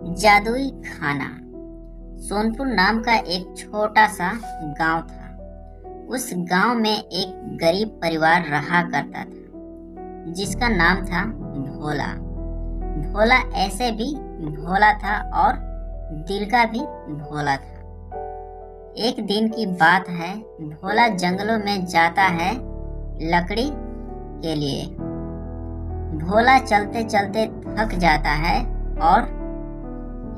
जादुई खाना। सोनपुर नाम का एक छोटा सा गांव था। उस गांव में एक गरीब परिवार रहा करता था जिसका नाम था भोला। भोला ऐसे भी भोला था और दिल का भी भोला था। एक दिन की बात है, भोला जंगलों में जाता है लकड़ी के लिए। भोला चलते चलते थक जाता है और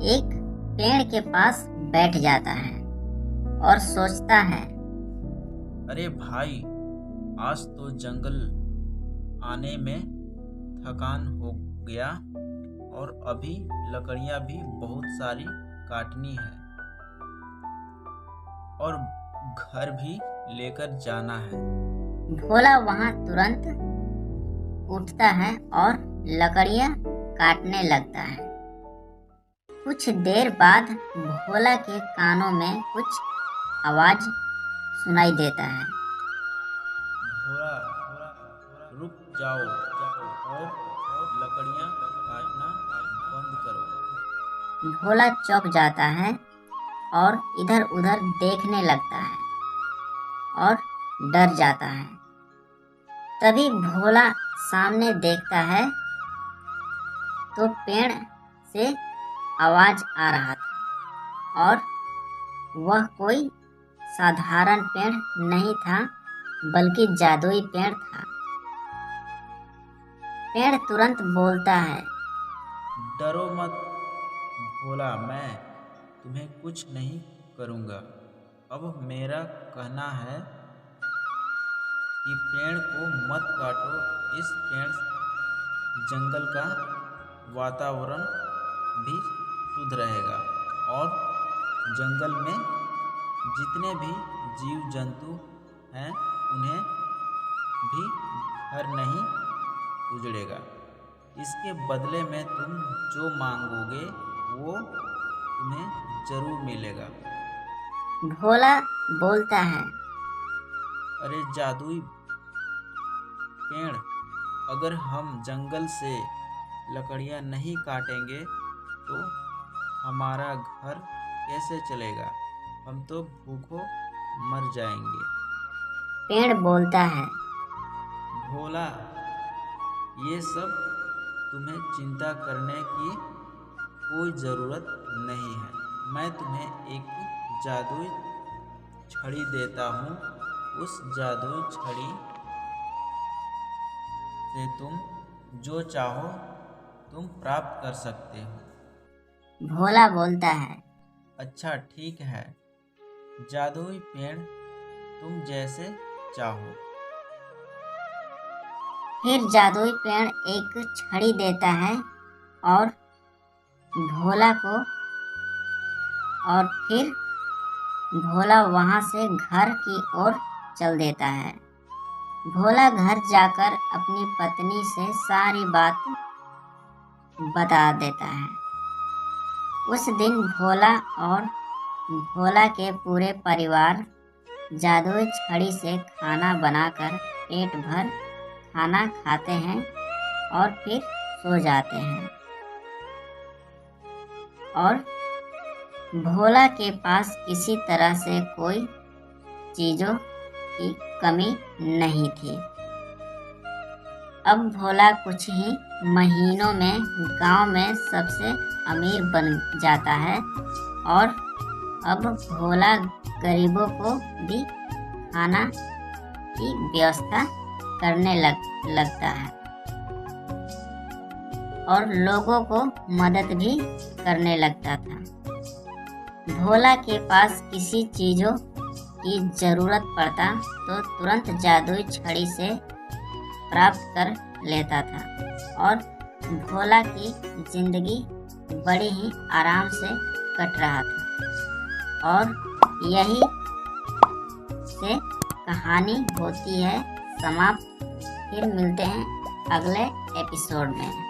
एक पेड़ के पास बैठ जाता है और सोचता है, अरे भाई, आज तो जंगल आने में थकान हो गया और अभी लकड़ियां भी बहुत सारी काटनी है और घर भी लेकर जाना है। भोला वहां तुरंत उठता है और लकड़ियां काटने लगता है। कुछ देर बाद भोला के कानों में कुछ आवाज सुनाई देता है। भोला, रुक जाओ और लकड़ियां काटना बंद करो। भोला चौंक जाता है और इधर उधर देखने लगता है और डर जाता है। तभी भोला सामने देखता है तो पेड़ से आवाज आ रहा था और वह कोई साधारण पेड़ नहीं था बल्कि जादुई पेड़ था। पेड़ तुरंत बोलता है, डरो मत भोला, मैं तुम्हें कुछ नहीं करूँगा। अब मेरा कहना है कि पेड़ को मत काटो। इस पेड़ जंगल का वातावरण भी शुद्ध रहेगा और जंगल में जितने भी जीव जंतु हैं उन्हें भी घर नहीं उजड़ेगा। इसके बदले में तुम जो मांगोगे वो तुम्हें जरूर मिलेगा। भोला बोलता है, अरे जादुई पेड़, अगर हम जंगल से लकड़ियां नहीं काटेंगे तो हमारा घर कैसे चलेगा? हम तो भूखों मर जाएंगे। पेड़ बोलता है, भोला, ये सब तुम्हें चिंता करने की कोई ज़रूरत नहीं है। मैं तुम्हें एक जादुई छड़ी देता हूँ। उस जादुई छड़ी से तुम जो चाहो तुम प्राप्त कर सकते हो। भोला बोलता है, अच्छा ठीक है, जादुई पेड़, तुम जैसे चाहो। फिर जादुई पेड़ एक छड़ी देता है और भोला को, और फिर भोला वहां से घर की ओर चल देता है। भोला घर जाकर अपनी पत्नी से सारी बात बता देता है। उस दिन भोला और भोला के पूरे परिवार जादुई छड़ी से खाना बनाकर पेट भर खाना खाते हैं और फिर सो जाते हैं। और भोला के पास किसी तरह से कोई चीज़ों की कमी नहीं थी। अब भोला कुछ ही महीनों में गांव में सबसे अमीर बन जाता है और अब भोला गरीबों को भी खाना की व्यवस्था करने लगता है और लोगों को मदद भी करने लगता था। भोला के पास किसी चीज़ों की ज़रूरत पड़ता तो तुरंत जादुई छड़ी से प्राप्त कर लेता था और भोला की जिंदगी बड़ी ही आराम से कट रहा था। और यही से कहानी होती है समाप्त। फिर मिलते हैं अगले एपिसोड में।